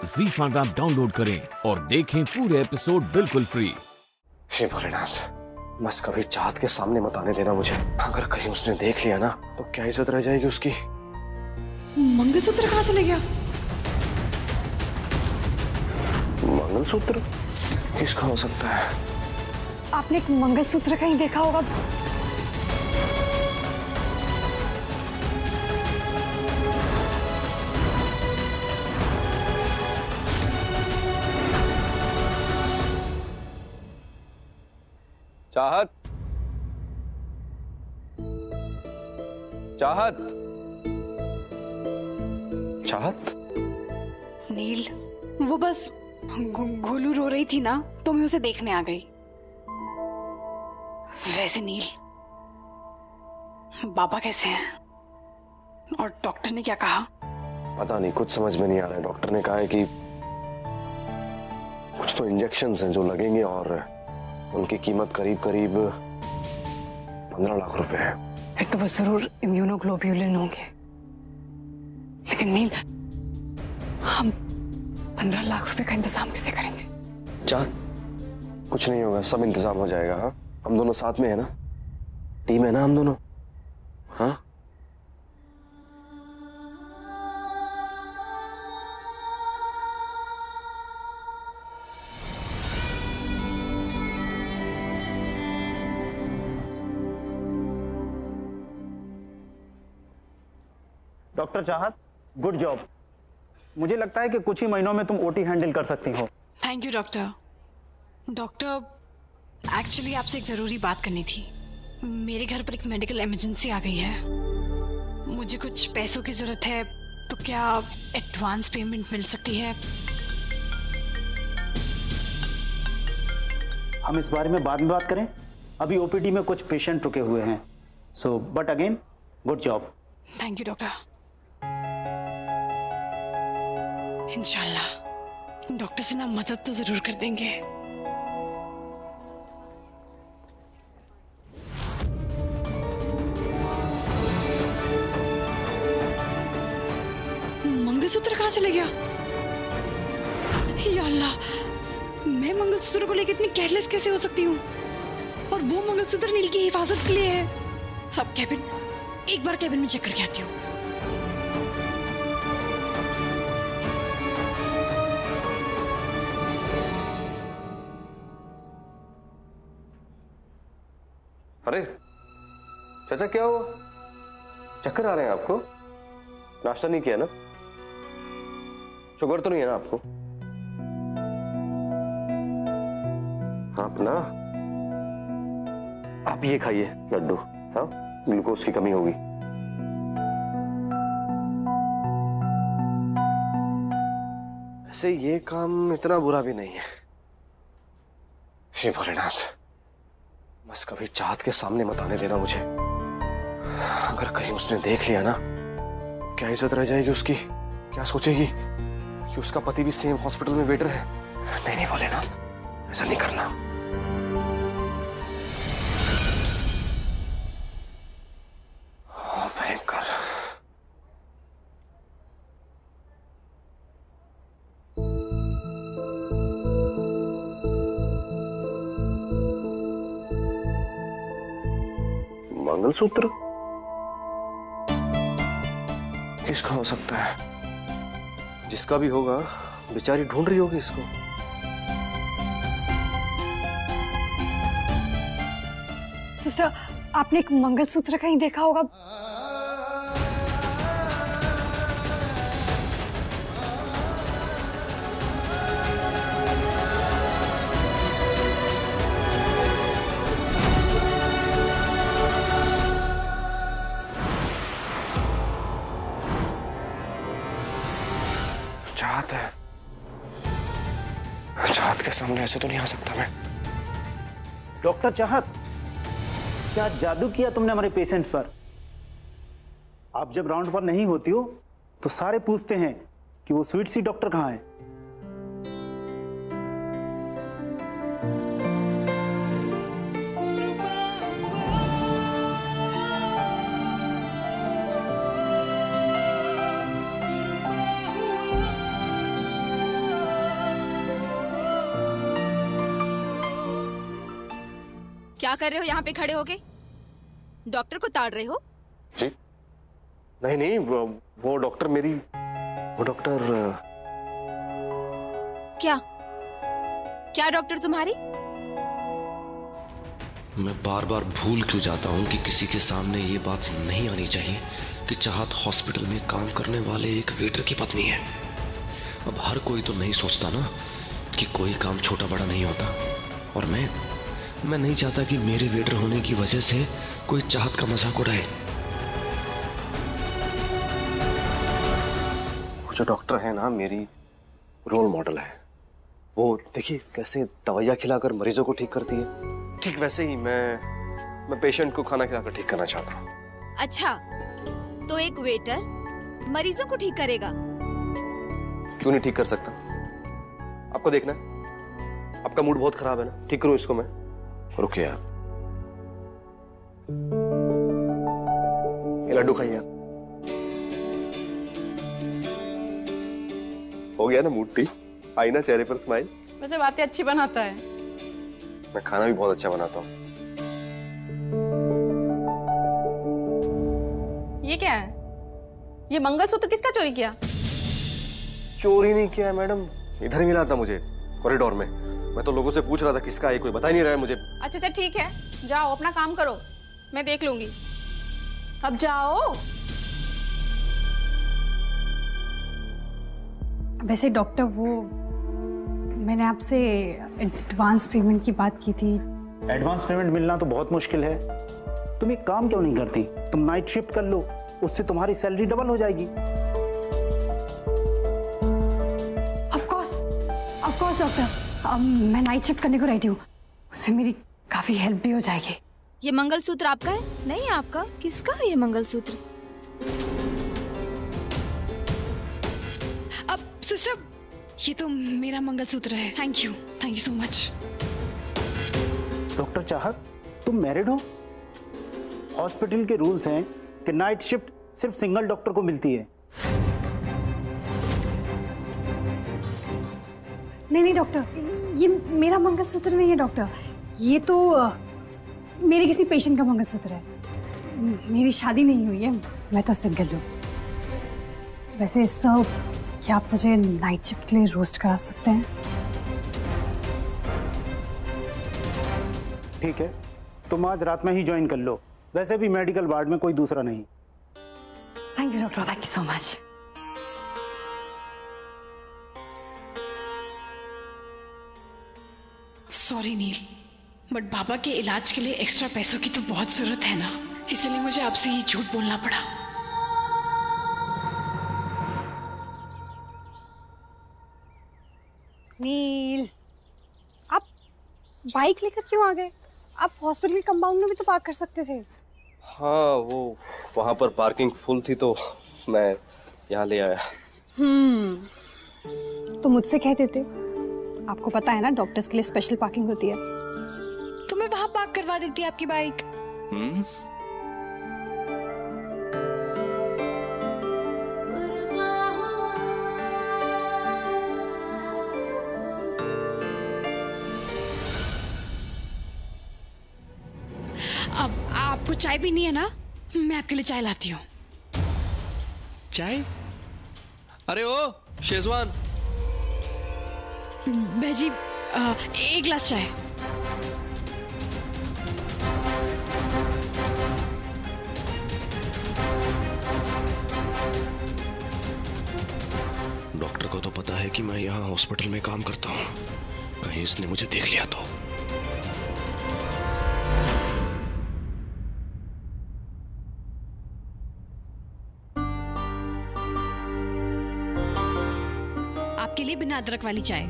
ZEE5 app download करें और देखें पूरे एपिसोड बिल्कुल फ्री। हे भोलेनाथ, बस कभी चाहत के सामने मत आने देना मुझे। अगर कहीं उसने देख लिया ना तो क्या इज्जत रह जाएगी उसकी। मंगलसूत्र कहाँ चले गया? मंगलसूत्र किसका हो सकता है? आपने एक मंगलसूत्र कहीं देखा होगा? चाहत, चाहत, चाहत? नील, वो बस गोलू रो रही थी ना तो मैं उसे देखने आ गई। वैसे नील, बाबा कैसे हैं? और डॉक्टर ने क्या कहा? पता नहीं, कुछ समझ में नहीं आ रहा है। डॉक्टर ने कहा है कि कुछ तो इंजेक्शंस हैं जो लगेंगे और उनकी कीमत करीब करीब 15 लाख रुपए है। फिर तो वो जरूर इम्यूनोग्लोब्यूलिन होंगे। लेकिन नील, हम 15 लाख रुपए का इंतजाम कैसे करेंगे? चाहत, कुछ नहीं होगा, सब इंतजाम हो जाएगा। हाँ, हम दोनों साथ में है ना, टीम है ना हम दोनों। हाँ, डॉक्टर चाहत, गुड जॉब। मुझे लगता है कि कुछ ही महीनों में तुम ओटी हैंडल कर सकती हो। Thank you doctor. Doctor, actually आपसे एक जरूरी बात करनी थी। मेरे घर पर एक मेडिकल इमरजेंसी आ गई है। मुझे कुछ पैसों की जरूरत है, तो क्या एडवांस पेमेंट मिल सकती है? हम इस बारे में बाद में बात करें। अभी ओपीडी में कुछ पेशेंट रुके हुए हैं। So but again, good job. Thank you doctor. इंशाल्लाह डॉक्टर से ना मदद तो जरूर कर देंगे। मंगलसूत्र कहाँ चले गया? या अल्लाह, मैं मंगलसूत्र को लेकर इतनी केयरलेस कैसे हो सकती हूँ? और वो मंगलसूत्र नील की हिफाजत के लिए है। अब कैबिन, एक बार कैबिन में चेक करके आती हूँ। अरे चाचा, क्या हुआ? चक्कर आ रहे हैं आपको? नाश्ता नहीं किया ना? शुगर तो नहीं है ना आपको? आप ना, आप ये खाइए लड्डू। हाँ, ग्लूकोज की कमी होगी। वैसे ये काम इतना बुरा भी नहीं है। हे भोलेनाथ, बस कभी चाहत के सामने मत आने देना मुझे। अगर कहीं उसने देख लिया ना, क्या इज्जत रह जाएगी उसकी। क्या सोचेगी कि उसका पति भी सेम हॉस्पिटल में वेटर है। नहीं नहीं भोलेनाथ, ऐसा नहीं करना। भयंकर। मंगलसूत्र किसका हो सकता है? जिसका भी होगा, बेचारी ढूंढ रही होगी इसको। सिस्टर, आपने एक मंगलसूत्र कहीं देखा होगा? चाहत है, चाहत के सामने ऐसे तो नहीं आ सकता मैं। डॉक्टर चाहत, क्या जादू किया तुमने हमारे पेशेंट्स पर? आप जब राउंड पर नहीं होती हो तो सारे पूछते हैं कि वो स्वीट सी डॉक्टर कहाँ है। क्या कर रहे हो यहाँ पे खड़े होके? डॉक्टर को ताड़ रहे हो? जी नहीं नहीं, वो डॉक्टर मेरी, वो डॉक्टर क्या क्या डॉक्टर तुम्हारी? मैं बार बार भूल क्यों जाता हूँ कि किसी के सामने ये बात नहीं आनी चाहिए कि चाहत हॉस्पिटल में काम करने वाले एक वेटर की पत्नी है। अब हर कोई तो नहीं सोचता ना कि कोई काम छोटा बड़ा नहीं होता, और मैं नहीं चाहता कि मेरे वेटर होने की वजह से कोई चाहत का मजाक उड़ाए। वो जो डॉक्टर है ना, मेरी रोल मॉडल है। वो देखिए कैसे दवाइयाँ खिलाकर मरीजों को ठीक करती है, ठीक वैसे ही मैं पेशेंट को खाना खिलाकर ठीक करना चाहता हूँ। अच्छा, तो एक वेटर मरीजों को ठीक करेगा? क्यों नहीं ठीक कर सकता? आपको देखना है, आपका मूड बहुत खराब है ना, ठीक करूं इसको मैं? रुकिए आप, ये लड्डू खाइए आप। हो गया ना मूड ठीक? आई ना चेहरे पर स्माइल? वैसे बातें अच्छी बनाता है। मैं खाना भी बहुत अच्छा बनाता हूँ। ये क्या है? ये मंगलसूत्र किसका चोरी किया? चोरी नहीं किया है मैडम, इधर मिला था मुझे कॉरिडोर में। मैं तो लोगों से पूछ रहा था किसका है, कोई बता ही नहीं रहा है मुझे। अच्छा ठीक है, जाओ अपना काम करो, मैं देख लूंगी। अब जाओ। वैसे डॉक्टर, वो मैंने आपसे एडवांस पेमेंट की बात की थी। एडवांस पेमेंट मिलना तो बहुत मुश्किल है। तुम एक काम क्यों नहीं करती, तुम नाइट शिफ्ट कर लो, उससे तुम्हारी सैलरी डबल हो जाएगी। ऑफ कोर्स डॉक्टर, मैं नाइट शिफ्ट करने को रेडी हूँ, उससे मेरी काफी हेल्प भी हो जाएगी। ये मंगलसूत्र आपका है? नहीं आपका, किसका है ये मंगलसूत्र? अब सिस्टर, ये तो मेरा मंगलसूत्र है। Thank you so much. Doctor चाहत, तुम मैरिड हो? हॉस्पिटल के रूल्स हैं कि नाइट शिफ्ट सिर्फ सिंगल डॉक्टर को मिलती है। नहीं डॉक्टर, ये मेरा मंगलसूत्र नहीं है डॉक्टर, ये तो मेरे किसी पेशेंट का मंगलसूत्र है। मेरी शादी नहीं हुई है, मैं तो सिंगल हूँ। वैसे सब, क्या आप मुझे नाइट शिफ्ट के लिए रोस्ट करा सकते हैं? ठीक है, तुम आज रात में ही ज्वाइन कर लो, वैसे भी मेडिकल वार्ड में कोई दूसरा नहीं। Thank you doctor, thank you so much. Sorry Neel, but बाबा के इलाज के लिए एक्स्ट्रा पैसों की तो बहुत जरूरत है ना, इसलिए मुझे आपसे ये झूठ बोलना पड़ा। नील, आप बाइक लेकर क्यों आ गए? आप हॉस्पिटल के कंपाउंड में भी तो पार्क कर सकते थे। हाँ, वो वहां पर पार्किंग फुल थी तो मैं यहाँ ले आया। तो मुझसे कह देते, आपको पता है ना डॉक्टर्स के लिए स्पेशल पार्किंग होती है। तो मैं वहां पार्क करवा देती आपकी बाइक। अब आपको चाय पीनी है ना, मैं आपके लिए चाय लाती हूँ। चाय? अरे ओ शेजवान, बेजी, एक गिलास चाय। डॉक्टर को तो पता है कि मैं यहाँ हॉस्पिटल में काम करता हूँ, कहीं इसने मुझे देख लिया तो। आपके लिए बिना अदरक वाली चाय।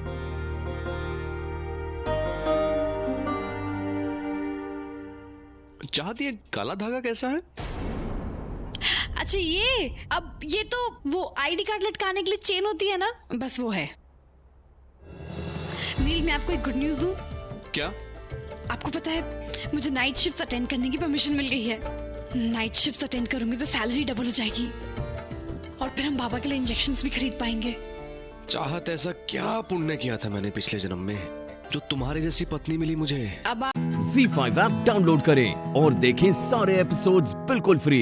चाहती है काला धागा कैसा है? अच्छा ये तो वो आईडी कार्ड लटकाने के लिए चेन होती है ना, बस वो है। नील, मैं आपको एक गुड न्यूज दूं? क्या? आपको पता है मुझे नाइट शिफ्ट अटेंड करने की परमिशन मिल गई है। नाइट शिफ्ट अटेंड करूंगी तो सैलरी डबल हो जाएगी और फिर हम बाबा के लिए इंजेक्शंस भी खरीद पाएंगे। चाहत, ऐसा क्या पुण्य किया था मैंने पिछले जन्म में जो तुम्हारे जैसी पत्नी मिली मुझे? अब ZEE5 ऐप डाउनलोड करें और देखें सारे एपिसोड्स बिल्कुल फ्री।